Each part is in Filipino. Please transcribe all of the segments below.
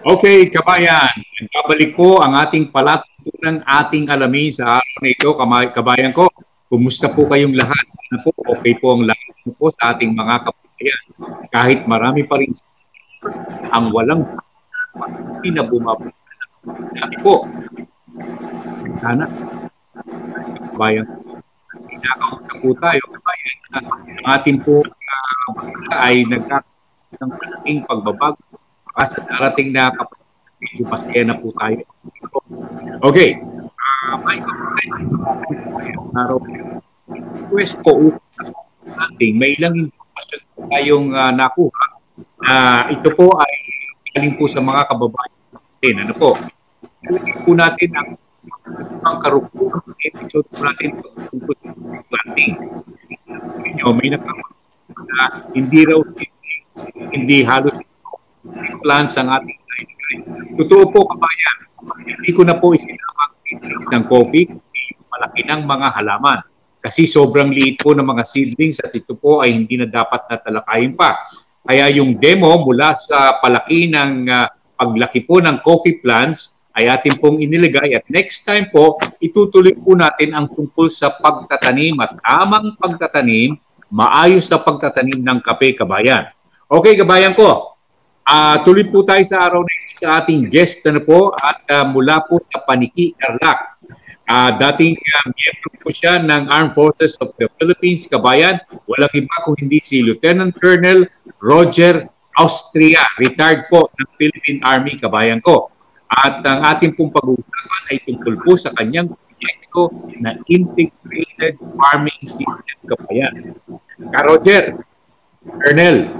Okay, kabayan, nagbabalik po ang ating palatuntunan, ating alamin sa araw na ito, kabayan ko. Kumusta po kayong lahat? Sana po okay po ang lahat po sa ating mga kabayan. Kahit marami pa rin ang walang hindi na bumabalik. Sabi po, sana, kabayan ko, pinakaunta po tayo, kabayan. Ang ating po ay nagkakaroon ng malaking pagbabago sa darating na medyo masaya na po tayo. Okay. Request po may ilang informasyon tayong nakuha. Ito po ay galing po sa mga kababayan natin. Ano po? Galing po natin ang karukulang episode po natin tungkol sa planting. May nakakuha na hindi halos plans ang ating life. Totoo po, kabayan, hindi ko na po isinamang ng coffee, malaki ng mga halaman. Kasi sobrang liit po ng mga seedlings at ito po ay hindi na dapat na talakayin pa. Kaya yung demo mula sa palaki ng paglaki po ng coffee plants ay atin pong iniligay at next time po, itutuloy po natin ang tungkol sa pagtatanim at tamang pagtatanim, maayos na pagtatanim ng kape, kabayan. Okay, kabayan ko. Tuloy po tayo sa araw na ito sa ating guest po at mula po sa Paniki, Tarlac. Dating miyembro po siya ng Armed Forces of the Philippines, kabayan. Walang iba kung hindi si Lieutenant Colonel Roger Austria, retired po ng Philippine Army, kabayan ko. At ang ating pong pag-uusapan ay tungkol po sa kanyang proyekto na Integrated Farming System, kabayan. Roger, Colonel,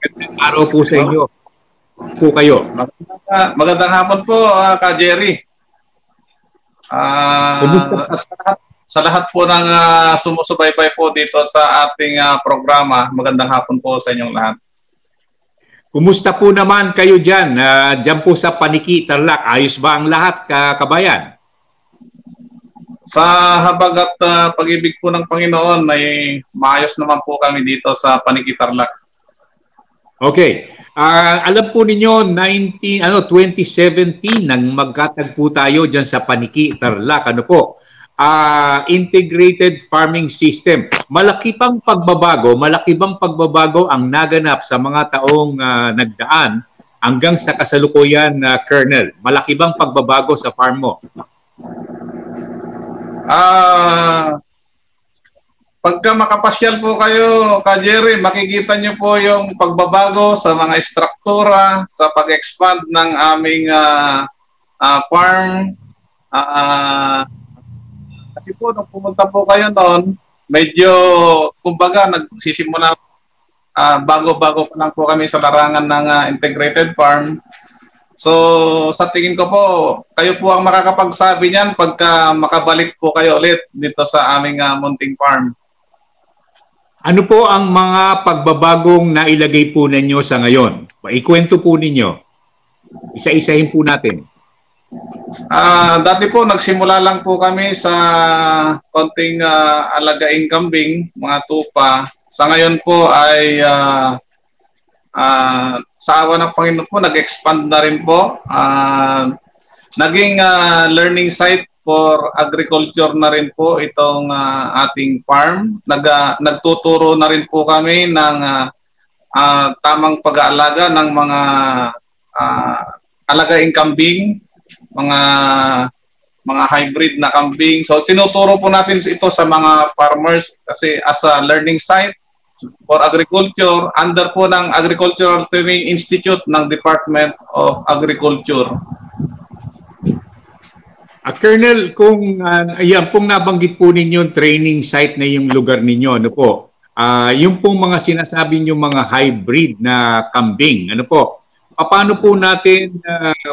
magandang araw po sa inyo. Po kayo. Magandang hapon po, Ka Jerry. Sa lahat po ng sumusubaybay po dito sa ating programa, magandang hapon po sa inyong lahat. Kumusta po naman kayo dyan? Dyan po sa Paniki, Tarlac, ayos ba ang lahat, kabayan? Sa habag at pag-ibig po ng Panginoon, ay maayos naman po kami dito sa Paniki, Tarlac. Okay. Alam po ninyo, 2017 nang magkatagpo tayo dyan sa Paniki, Tarlac. Ano po? Integrated Farming System. Malaki bang pagbabago ang naganap sa mga taong nagdaan hanggang sa kasalukuyan, Colonel? Malaki bang pagbabago sa farm mo? Pagka makapasyal po kayo, Ka Jerry, makikita nyo po yung pagbabago sa mga struktura, sa pag-expand ng aming farm. Kasi po, nung pumunta po kayo noon, medyo, kumbaga, nagsisimula, bago-bago pa lang po kami sa larangan ng integrated farm. So, sa tingin ko po, kayo po ang makakapagsabi niyan pagka makabalik po kayo ulit dito sa aming munting farm. Ano po ang mga pagbabagong nailagay po ninyo sa ngayon? Ikwento po ninyo. Isa-isahin po natin. Dati po, nagsimula lang po kami sa konting alagaing kambing, mga tupa. Sa ngayon po ay sa awa ng Panginoon po, nag-expand na rin po. Naging learning site for agriculture na rin po itong ating farm. Nagtuturo na rin po kami ng tamang pag-aalaga ng mga alagaing kambing, mga hybrid na kambing. So tinuturo po natin ito sa mga farmers kasi as a learning site for agriculture under po ng Agricultural Training Institute ng Department of Agriculture. Colonel, kung ayan pong nabanggit po ninyo training site na yung lugar ninyo, ano po? Yung pong mga sinasabi niyo mga hybrid na kambing, ano po? Paano po natin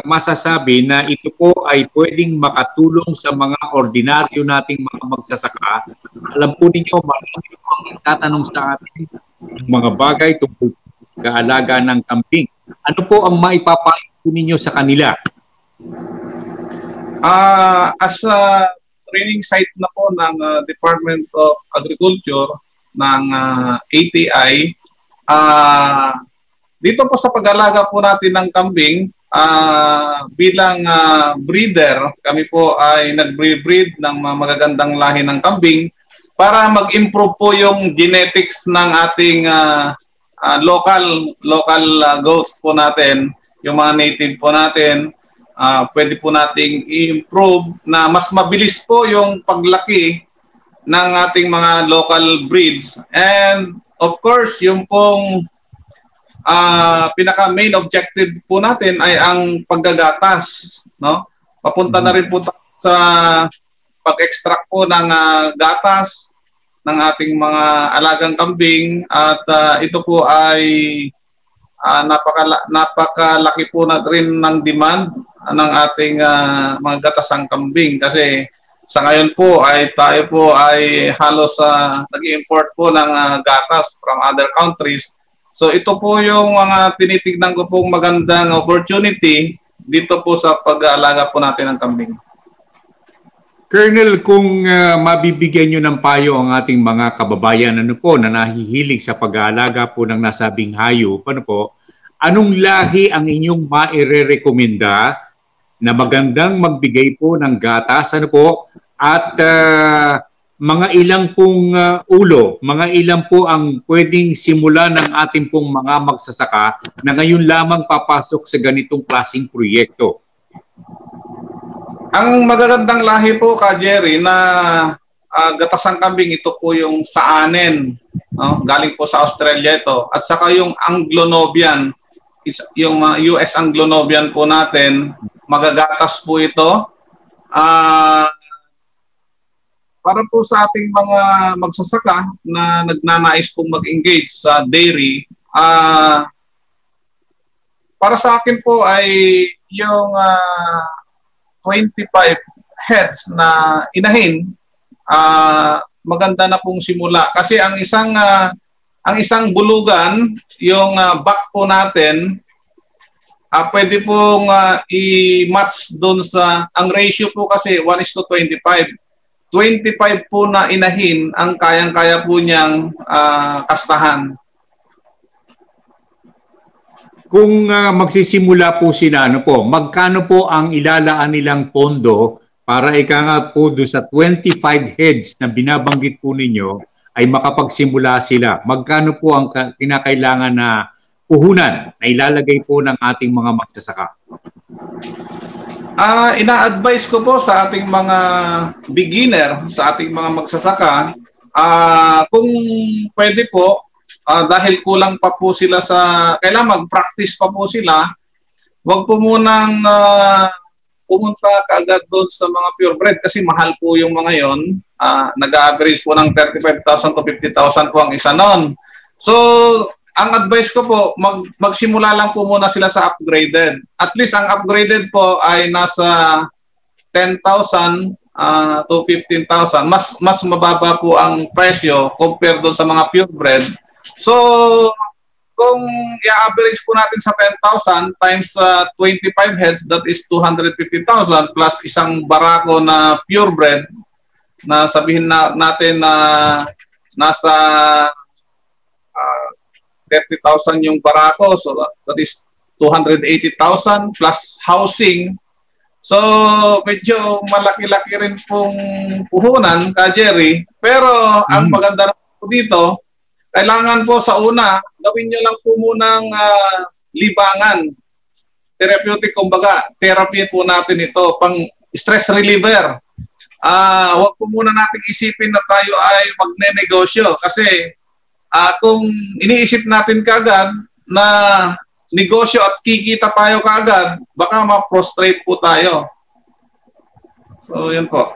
masasabi na ito po ay pwedeng makatulong sa mga ordinaryo nating mga magsasaka? Alam po ninyo, marami pong tatanong sa atin yung mga bagay tungkol sa alaga ng kambing. Ano po ang maipapayo ninyo sa kanila? As a training site na po ng Department of Agriculture ng ATI, dito po sa pag-alaga po natin ng kambing, bilang breeder, kami po ay nag-breed ng mga magagandang lahi ng kambing para mag-improve po yung genetics ng ating local goats po natin, yung mga native po natin. Pwede po nating i-improve na mas mabilis po yung paglaki ng ating mga local breeds. And of course, yung pong pinaka main objective po natin ay ang paggagatas, no? Papunta na rin po sa pag-extract po ng gatas ng ating mga alagang kambing, at ito po ay napakalaki po na rin ng demand ng ating mga gatasang kambing, kasi sa ngayon po ay tayo po ay halos nag-import po ng gatas from other countries. So ito po yung mga tinitignan ko pong magandang opportunity dito po sa pag-aalaga po natin ng kambing. Colonel, kung mabibigyan nyo ng payo ang ating mga kababayan na nahihilig sa pag-aalaga po ng nasabing hayop, anong lahi ang inyong maire-rekomenda na magandang magbigay po ng gatas, at mga ilang pong ulo, mga ilang po ang pwedeng simula ng ating pong mga magsasaka na ngayon lamang papasok sa ganitong klaseng proyekto? Ang magagandang lahi po, Ka Jerry, na gatasang kambing, ito po yung Saanen, no? Galing po sa Australia ito. At saka yung Anglo-Nubian, yung US Anglo-Nubian po natin, magagatas po ito. Para po sa ating mga magsasaka na nagnanais pong mag-engage sa dairy, para sa akin po ay yung 25 heads na inahin, maganda na pong simula. Kasi ang isang bulugan, yung back po natin, pwede pong i-match doon sa, ang ratio po kasi 1:25. 25 po na inahin ang kayang-kaya po niyang kastahan. Kung magsisimula po sila, magkano po ang ilalaan nilang pondo para po doon sa 25 heads na binabanggit po ninyo ay makapagsimula sila? Magkano po ang kinakailangan na puhunan na ilalagay po ng ating mga magsasaka? Ina-advise ko po sa ating mga beginner, sa ating mga magsasaka, kung pwede po, dahil kulang pa po sila kailangan mag-practice pa po sila, wag po munang pumunta kaagad doon sa mga purebred kasi mahal po yung mga yon. Nag-average po ng 35,000 to 50,000 po ang isa noon. So, ang advice ko po, magsimula lang po muna sila sa upgraded. At least ang upgraded po ay nasa 10,000 to 15,000. Mas mababa po ang presyo compare doon sa mga purebred. So, kung i-average po natin sa 10,000 times 25 heads, that is 250,000 plus isang barako na purebred na sabihin natin na nasa 30,000 yung barako, so that is 280,000 plus housing. So medyo malaki-laki rin pong puhunan, Ka Jerry, pero ang maganda po dito, kailangan po sa una gawin nyo lang po munang libangan, therapeutic, kumbaga therapy po natin ito, pang stress reliever. Huwag po muna nating isipin na tayo ay magne-negosyo, kasi kung iniisip natin kaagad na negosyo at kikita tayo kaagad, baka ma-prostrate po tayo. So, yan po.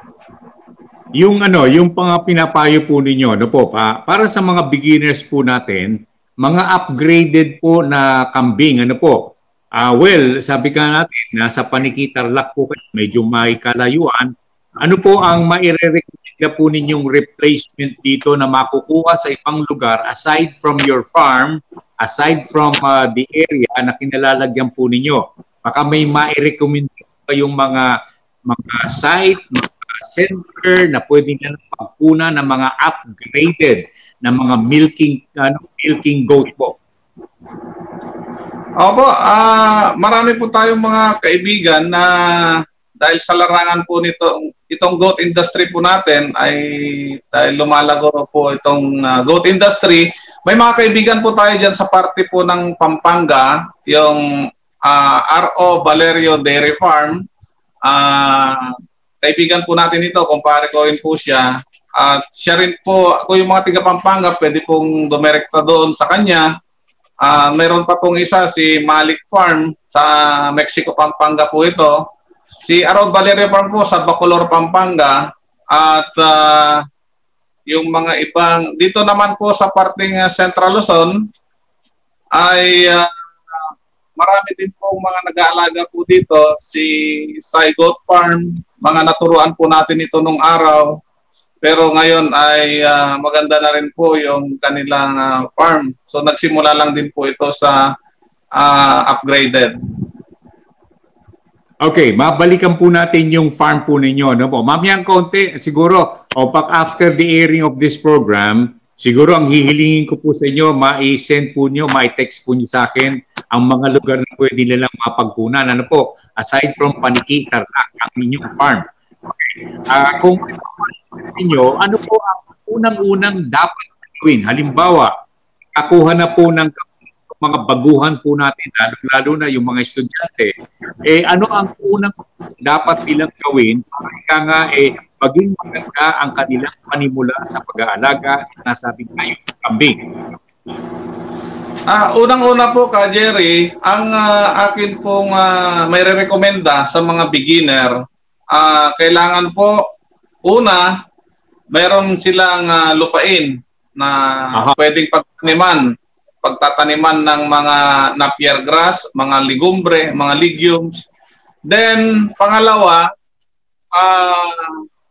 Yung pinapayo po ninyo, para sa mga beginners po natin, mga upgraded po na kambing, well, sabi ka natin, nasa Panikitarlac po kayo, medyo may kalayuan. Ano po ang maire-recommenda po ninyong replacement dito na makukuha sa ibang lugar aside from your farm, aside from the area na kinalalagyan po ninyo? Baka may maire-recommend pa yung mga site, mga center na pwede na pagpuna ng mga upgraded na mga milking goat po. Opo, marami po tayong mga kaibigan na dahil sa larangan po itong goat industry po natin ay dahil lumalago po itong goat industry, may mga kaibigan po tayo dyan sa parte po ng Pampanga, yung R.O. Valerio Dairy Farm. Kaibigan po natin ito, kumpare ko rin po siya. At siya rin po, ako yung mga tiga Pampanga, pwede pong dumirekta doon sa kanya. Meron pa pong isa, si Malik Farm sa Mexico, Pampanga po ito. Si R.O. Valerio Farm po sa Bacolor, Pampanga. At yung mga ibang, dito naman po sa parting Central Luzon, ay marami din po mga nag-aalaga po dito. Si Sai Goat Farm, mga naturuan po natin ito nung araw. Pero ngayon ay maganda na rin po yung kanilang farm. So nagsimula lang din po ito sa upgraded. Okay, mabalikan po natin yung farm po ninyo. No po? Mamayang konti, siguro, after the airing of this program, siguro ang hihilingin ko po sa inyo, ma-send po nyo, ma-text po nyo sa akin ang mga lugar na pwede nilang mapagkunan. Ano po, aside from Paniki, Tarlac, ang inyong farm. Okay. Kung ninyo, ano po ang unang-unang dapat gawin? Halimbawa, kakuha na po ng mga baguhan po natin, lalo na yung mga estudyante, ano ang unang dapat nilang gawin para nga maging maganda ang kanilang panimula sa pag-aalaga na sabi tayo, kambing? Unang-una po ka, Jerry, ang akin pong may re-recommenda sa mga beginner, kailangan po, una, mayroon silang lupain na pwedeng pagtataniman ng mga napier grass, mga ligumbre, mga legumes. Then, pangalawa,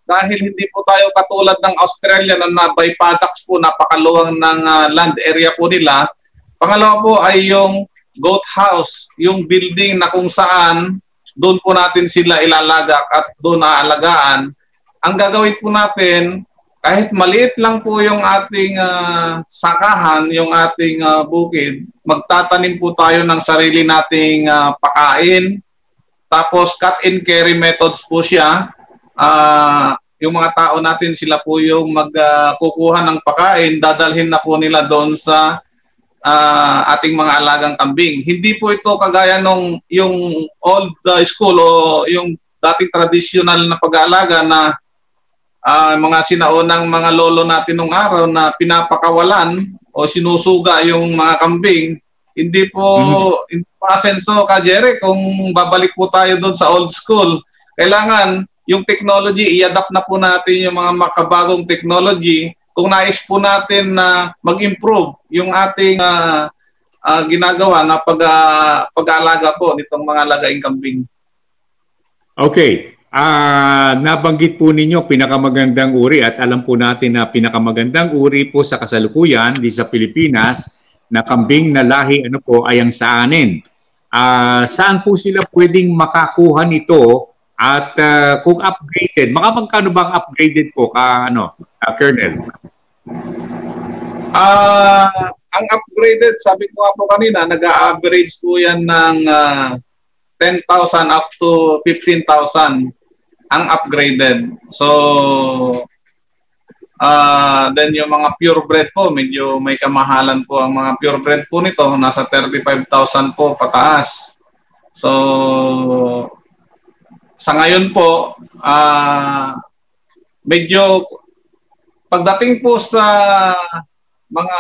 dahil hindi po tayo katulad ng Australia na by paddocks po, napakaluwang ng land area po nila. Pangalawa po ay yung goat house, yung building na kung saan doon po natin sila ilalagak at doon aalagaan. Ang gagawin po natin, kahit maliit lang po yung ating sakahan, yung ating bukid, magtatanim po tayo ng sarili nating pakain. Tapos cut and carry methods po siya. Yung mga tao natin, sila po yung magkukuha ng pakain, dadalhin na po nila doon sa ating mga alagang kambing. Hindi po ito kagaya nung yung old school o yung dating traditional na pag-aalaga na mga sinaunang mga lolo natin nung araw na pinapakawalan o sinusuga yung mga kambing. Hindi po asenso ka, Jerry, kung babalik po tayo doon sa old school. Kailangan yung technology, i-adapt na po natin yung mga makabagong technology kung nais po natin na mag-improve yung ating ginagawa na pag-aalaga po nitong mga lagaing kambing. Okay. Nabanggit po ninyo pinakamagandang uri at alam po natin na pinakamagandang uri po sa kasalukuyan di sa Pilipinas na kambing na lahi ay ang saanin. Saan po sila pwedeng makakuha nito at kung upgraded, magkano bang upgraded po Colonel? Ang upgraded, sabi ko nga po kanina, nag-average po yan ng 10,000 up to 15,000 ang upgraded. So, then yung mga purebred po, medyo may kamahalan po ang mga purebred po nito. Nasa 35,000 po pataas. So, sa ngayon po, medyo pagdating po sa mga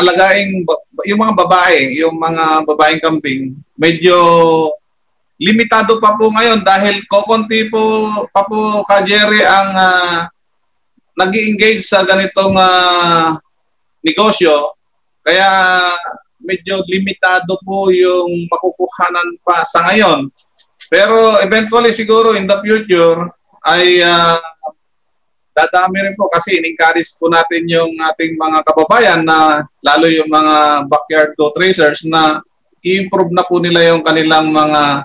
alagaing, yung mga babae, yung mga babaeng kambing, medyo limitado pa po ngayon dahil kokonti po pa po ka Jerry ang nag-i-engage sa ganitong negosyo, kaya medyo limitado po yung makukuhanan pa sa ngayon. Pero eventually siguro in the future ay dadami rin po kasi in-encourage po natin yung ating mga kababayan na lalo yung mga backyard goat raisers na i-improve na po nila yung kanilang mga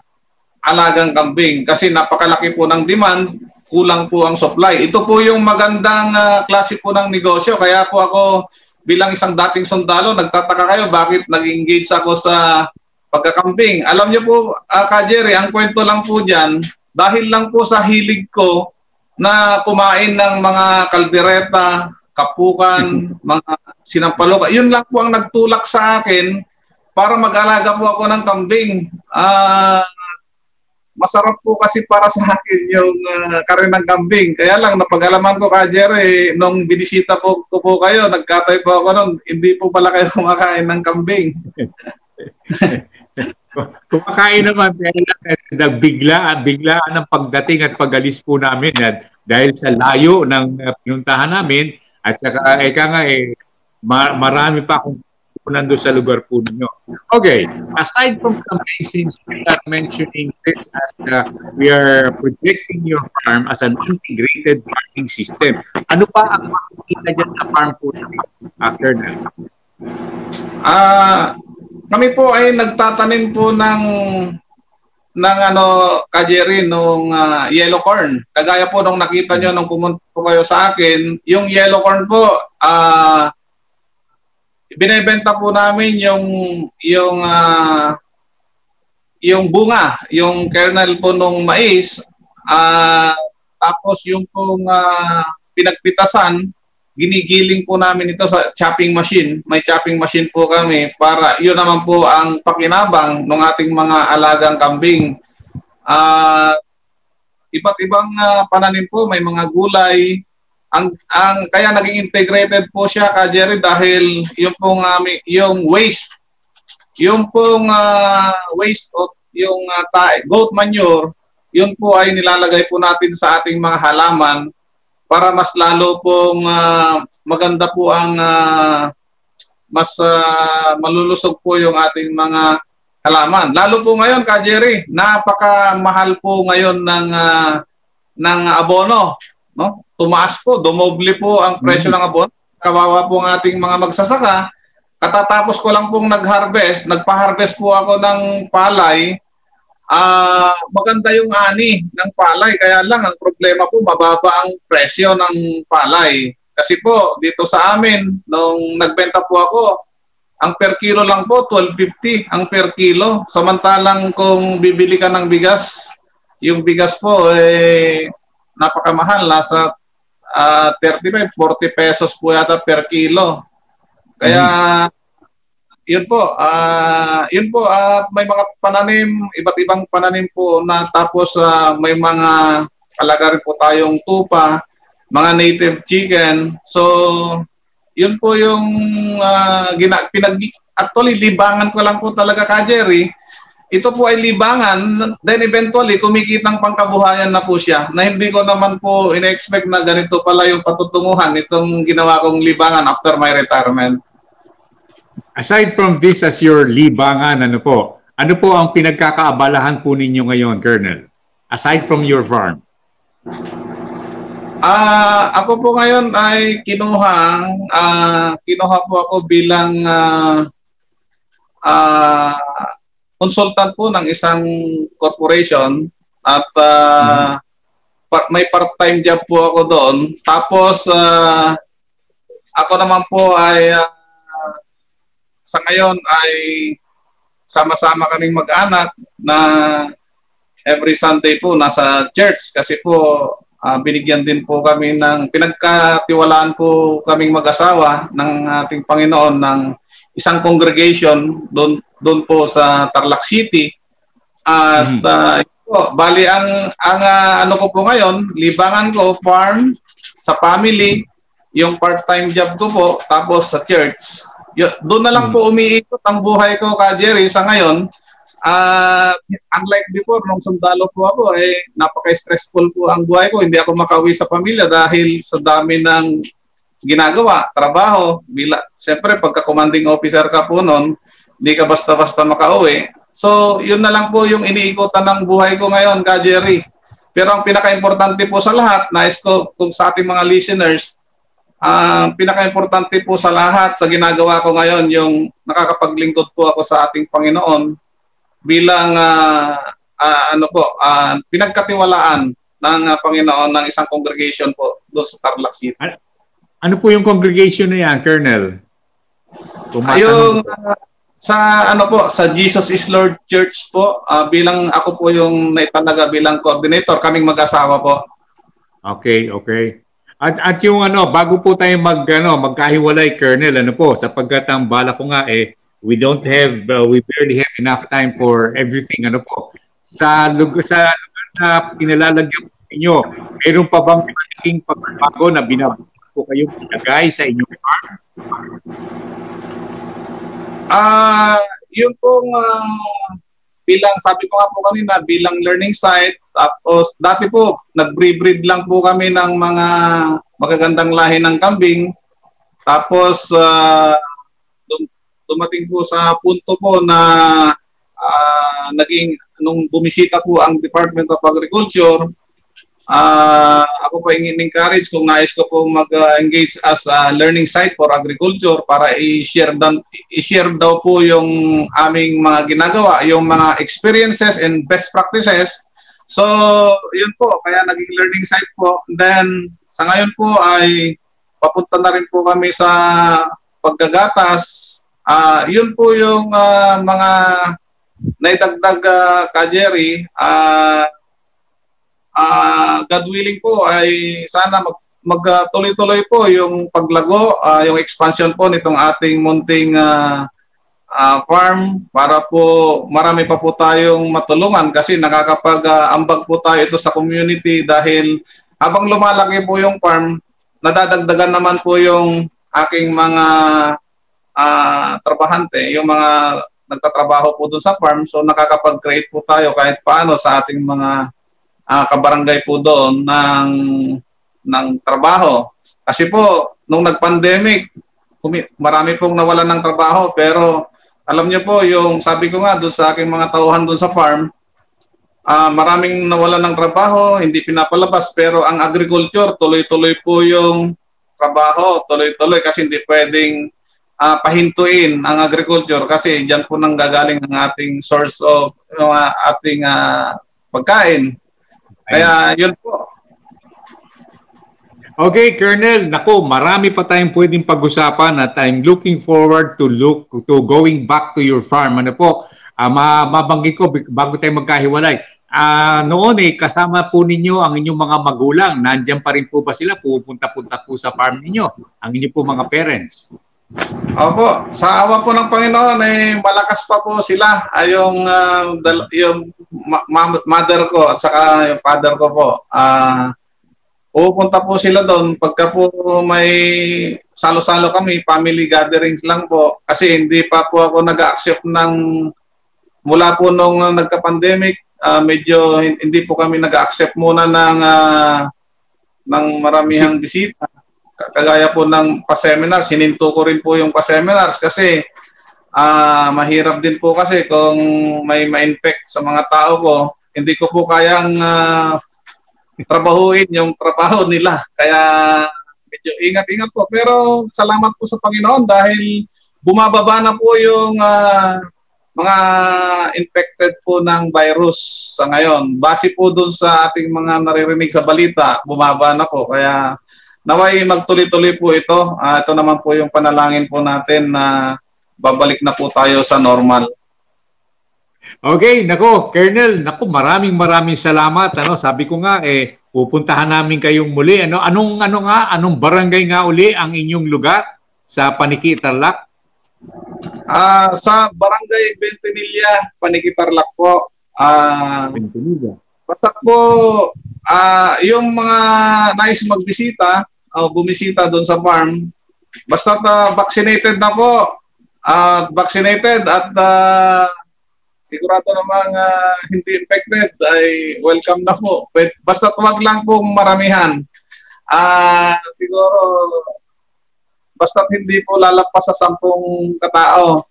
alagang kambing kasi napakalaki po ng demand, kulang po ang supply. Ito po yung magandang klase po ng negosyo. Kaya po ako bilang isang dating sundalo, nagtataka kayo bakit nag-engage ako sa pagkakambing. Alam niyo po, Ka Jerry, ang kwento lang po dyan, dahil lang po sa hilig ko na kumain ng mga kaldereta, kapukan, mga sinampaloka. Yun lang po ang nagtulak sa akin para mag-alaga po ako ng kambing. Masarap po kasi para sa akin yung kare ng kambing. Kaya lang, napag-alaman ko, Ka Jerry, nung binisita po ko po kayo, nagkatay po ako nun, hindi po pala kayo kumakain ng kambing. Kumakain naman, pero biglaan ang pagdating at pag-alis po namin dahil sa layo ng pinuntahan namin at saka marami pa akong nando sa lugar po ninyo. Okay, aside from campaign, since we are mentioning this as we are projecting your farm as an integrated farming system, ano pa ang makikita dyan sa farm po after that? Kami po ay nagtatanim po ng Ka Jerry, nung yellow corn. Kagaya po nung nakita nyo nung pumunta po kayo sa akin, yung yellow corn po, binebenta po namin yung bunga, yung kernel po nung mais, tapos yung pong pinagpitasan, ginigiling po namin ito sa chopping machine. May chopping machine po kami para yun naman po ang pakinabang ng ating mga alagang kambing. Iba't ibang pananim po, may mga gulay. Kaya naging integrated po siya, Ka Jerry, dahil yung pong yung waste o yung goat manure, yun po ay nilalagay po natin sa ating mga halaman para mas lalo pong maganda po ang mas malulusog po yung ating mga halaman. Lalo po ngayon, Ka Jerry, napakamahal po ngayon ng abono, no? Tumaas po, dumoble po ang presyo ng abono. Kawawa po ang ating mga magsasaka. Katatapos ko lang pong nagpa-harvest po ako ng palay. Maganda yung ani ng palay, kaya lang ang problema po, mababa ang presyo ng palay. Kasi po, dito sa amin, nung nagbenta po ako, ang per kilo lang po, 12.50 ang per kilo. Samantalang kung bibili ka ng bigas, yung bigas po, napakamahal, nasa 35, 40 pesos po yata per kilo. Kaya, yun po, may mga pananim, iba't ibang pananim po na tapos may mga alaga rin po tayong tupa, mga native chicken. So, yun po yung actually, libangan ko lang po talaga, Ka Jerry. Ito po ay libangan, then eventually, kumikitang pangkabuhayan na po siya, na hindi ko naman po in-expect na ganito pala yung patutunguhan itong ginawa kong libangan after my retirement. Aside from this as your libangan, ano po ang pinagkakaabalahan po ninyo ngayon, Colonel? Aside from your farm? Ako po ngayon ay kinuha po ako bilang consultant po ng isang corporation at may part-time job po ako doon. Tapos ako naman po ay sa ngayon ay sama-sama kaming mag-anak na every Sunday po nasa church kasi po binigyan din po kami pinagkatiwalaan po kaming mag-asawa ng ating Panginoon ng isang congregation doon po sa Tarlac City. At bali ang ano ko po ngayon, libangan ko, farm, sa family, yung part-time job ko po, tapos sa church. Doon na lang po umiikot ang buhay ko, Ka Jerry, sa ngayon. Unlike before, nung sundalo po ako, napaka-stressful po ang buhay ko. Hindi ako makauwi sa pamilya dahil sa dami ng ginagawa, trabaho. Siyempre, pagka commanding officer ka po noon, hindi ka basta-basta makauwi. So, yun na lang po yung iniikutan ng buhay ko ngayon, Ka Jerry. Pero ang pinaka-importante po sa lahat, nais ko kung sa ating mga listeners, pinaka-importante po sa lahat sa ginagawa ko ngayon, yung nakakapaglingkod po ako sa ating Panginoon bilang pinagkatiwalaan ng Panginoon ng isang congregation po doon sa Tarlac City. Ano po yung congregation na yan, Colonel? Sa ano po, sa Jesus is Lord Church po, bilang ako po yung naitalaga bilang coordinator, kaming mag-asawa po. Okay, okay. At yung ano, bago po tayo magkahiwalay, Colonel, ano po, sapagkat ang bala ko nga we barely have enough time for everything, ano po. Sa lugar na pinalalagyan po ninyo, mayroon pa bang malaking pagbabago na binabago po kayong ilagay sa inyong farm? Yun pong bilang sabi ko nga po kanina, bilang learning site, tapos dati po nag-breed lang po kami ng mga magagandang lahi ng kambing. Tapos dumating po sa punto po na naging nung bumisita po ang Department of Agriculture, ako po in-encourage kung nais ko po mag-engage as a learning site for agriculture para i-share daw po yung aming mga ginagawa, yung mga experiences and best practices. So, yun po, kaya naging learning site po. Then, sa ngayon po ay papunta na rin po kami sa paggagatas. Yun po yung mga naidagdag ka, Jerry. God willing po ay sana magtuloy-tuloy po yung paglago, yung expansion po nitong ating munting farm para po marami pa po tayong matulungan kasi nakakapag-ambag po tayo ito sa community dahil habang lumalaki po yung farm, nadadagdagan naman po yung aking mga trabahante, yung mga nagtatrabaho po dun sa farm, so nakakapag-create po tayo kahit paano sa ating mga kabarangay po doon ng trabaho. Kasi po, nung nag-pandemic, marami pong nawalan ng trabaho, pero alam niyo po, yung sabi ko nga doon sa aking mga tauhan doon sa farm, maraming nawalan ng trabaho, hindi pinapalabas, pero ang agriculture, tuloy-tuloy po yung trabaho, tuloy-tuloy kasi hindi pwedeng pahintuin ang agriculture kasi diyan po nang gagaling ang ating source of ating pagkain. Kaya yun po. Okay, Colonel, nako, marami pa tayong pwedeng pag-usapan at I'm looking forward to going back to your farm. Ano po, mabanggit ko bago tayo magkahiwalay. Noon kasama po ninyo ang inyong mga magulang. Nandiyan pa rin po ba sila? Pupunta-punta po sa farm ninyo, ang inyong po mga parents. Opo, sa awa po ng Panginoon malakas pa po sila. Yung mother ko at saka yung father ko po. Pupunta po sila doon pagka po may salo-salo kami, family gatherings lang po. Kasi hindi pa po ako nag-accept mula po nung nagka-pandemic, medyo hindi po kami nag-accept muna ng maramihang bisita. Kagaya po ng pa-seminars, sininto ko rin po yung pa-seminars kasi mahirap din po kasi kung may ma-infect sa mga tao ko, hindi ko po kayang trabahuin yung trabaho nila. Kaya medyo ingat-ingat po. Pero salamat po sa Panginoon dahil bumababa na po yung mga infected po ng virus sa ngayon. Base po dun sa ating mga naririnig sa balita, bumaba na po. Kaya naway magtuloy-tuloy po ito. Ito naman po yung panalangin po natin na babalik na po tayo sa normal. Okay, nako, Colonel, nako, maraming salamat. Sabi ko nga pupuntahan namin kayong muli. Anong barangay nga uli ang inyong lugar sa Paniki, Tarlac? Sa Barangay Ventimilla, Paniki, Tarlac po. Ventimilla. Basta po yung mga nais magbisita o bumisita doon sa farm, basta vaccinated na po. Vaccinated at sigurado namang hindi infected ay welcome na po. Basta wag lang pong maramihan. Siguro basta hindi po lalagpas sa 10 katao.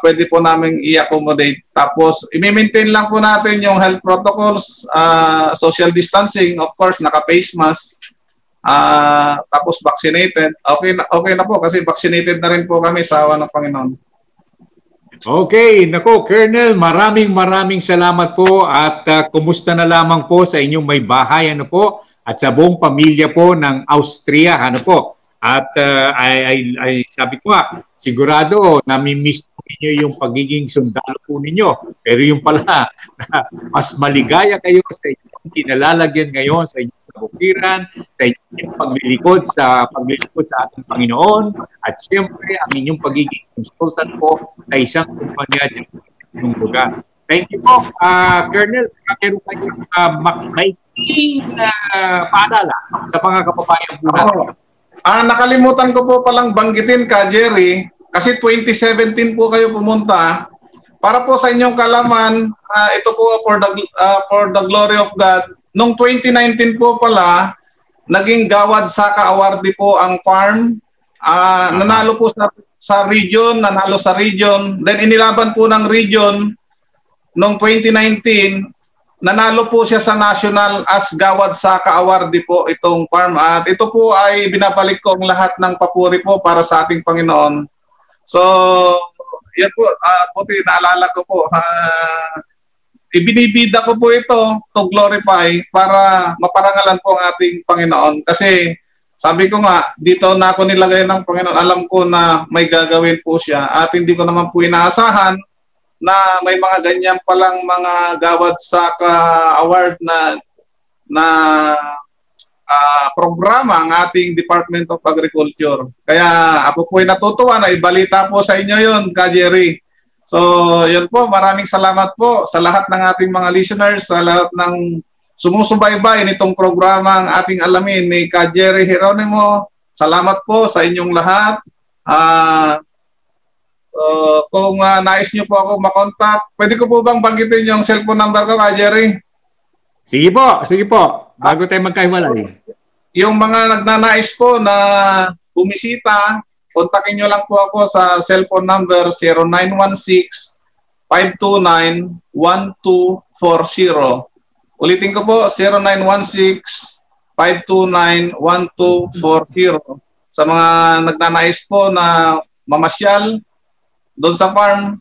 Pwede po namin i-accommodate. Tapos i-maintain lang po natin yung health protocols, social distancing, of course, naka-face mask. Tapos vaccinated. Okay na po kasi vaccinated na rin po kami sa awa ng Panginoon. Okay, nako, Colonel, maraming salamat po at kumusta na lamang po sa inyong may bahay po at sa buong pamilya po ng Austria po. At ay sabi ko nga, sigurado nami-miss ninyo yung pagiging sundalo po ninyo. Pero yung pala, mas maligaya kayo sa inyong kinalalagyan ngayon, sa inyong kabukiran, sa inyong paglilingkod sa ating Panginoon, at siyempre ang inyong pagiging consultant po sa isang kumpanya dyan ng lugar. Thank you po, Colonel. Meron kayong maikling paalala sa mga kababayan po natin. Nakalimutan ko po palang banggitin ka, Jerry, kasi 2017 po kayo pumunta. Para po sa inyong kalaman, ito po for the glory of God. Noong 2019 po pala, naging Gawad Saka Awardee po ang farm. Nanalo po sa region, Then inilaban po ng region noong 2019, nanalo po siya sa national as Gawad Saka Awardee po itong farm. At ito po ay binabalik ko ang lahat ng papuri po para sa ating Panginoon. So, yan po, buti naalala ko po. Ibinibida ko po ito to glorify para maparangalan po ang ating Panginoon. Kasi sabi ko nga, dito na ako nilagay ng Panginoon. Alam ko na may gagawin po siya. At hindi ko naman po inaasahan na may mga ganyan palang mga Gawad Saka Award na programa ang ating Department of Agriculture. Kaya ako po ay natutuwa na ibalita po sa inyo yun, Ka Jerry. So, yun po, maraming salamat po sa lahat ng ating mga listeners, sa lahat ng sumusubaybay nitong programa ang ating alamin ni Ka Jerry Geronimo. Salamat po sa inyong lahat. Kung nais nyo po ako makontak, pwede ko po bang banggitin yung cellphone number ko, Ka Jerry? Sige po. Bago tayo magkahiwalay. Yung mga nagnanais po na bumisita, kontakin nyo lang po ako sa cellphone number 0916-529-1240. Ulitin ko po, 0916-529-1240. Sa mga nagnanais po na mamasyal doon sa farm,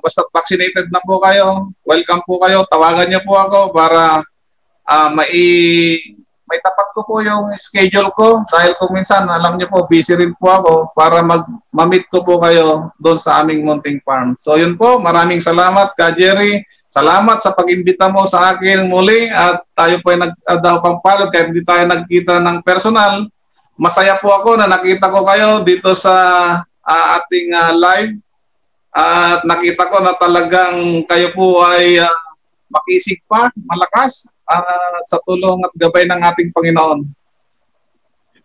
basta vaccinated na po kayo, welcome po kayo, tawagan niyo po ako para may tapat ko po yung schedule ko dahil kung minsan, alam niyo po, busy rin po ako para ma-meet ko po kayo doon sa aming munting farm. So yun po, maraming salamat, Ka Jerry. Salamat sa pag-imbita mo sa akin muli at tayo po ay nagdaw pang palad kahit hindi tayo nagkita ng personal. Masaya po ako na nakita ko kayo dito sa ating live at nakita ko na talagang kayo po ay makisig pa, malakas sa tulong at gabay ng ating Panginoon.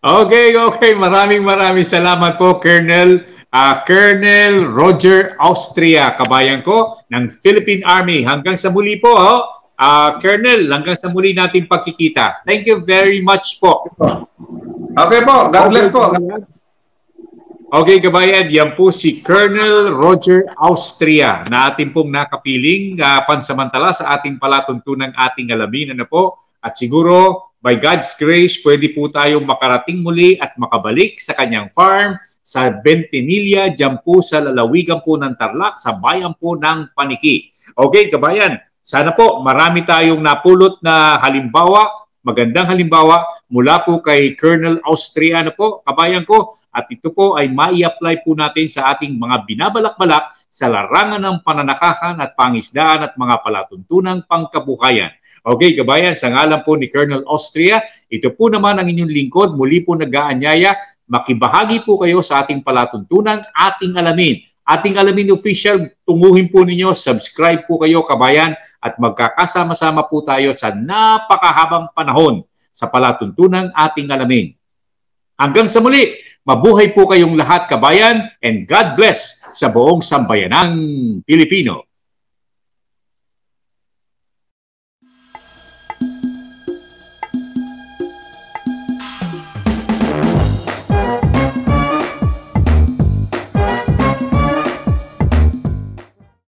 Okay. Maraming salamat po, Colonel Roger Austria, kabayan ko ng Philippine Army. Hanggang sa muli po, Colonel, hanggang sa muli nating pagkikita. Thank you very much po. Okay po, God bless po. Okay, kabayan, yan po si Colonel Roger Austria na ating pong nakapiling pansamantala sa ating palatuntunang ating alamin. At siguro, by God's grace, pwede po tayong makarating muli at makabalik sa kanyang farm sa Bentinilla, dyan po sa lalawigan po ng Tarlac, sa bayan po ng Paniki. Okay, kabayan, sana po marami tayong napulot na halimbawa, magandang halimbawa mula po kay Colonel Austria po, kabayan ko, at ito po ay mai-apply po natin sa ating mga binabalak-balak sa larangan ng pananakakan at pangisdaan at mga palatuntunang pangkabuhayan. Okay, kabayan, sa ngalan po ni Colonel Austria, ito po naman ang inyong lingkod, muli po nag-aanyaya, makibahagi po kayo sa ating palatuntunang ating alamin. Ating alamin official, tunguhin po ninyo, subscribe po kayo, kabayan, at magkakasama-sama po tayo sa napakahabang panahon sa palatuntunang ating alamin. Hanggang sa muli, mabuhay po kayong lahat, kabayan, and God bless sa buong sambayanang Pilipino.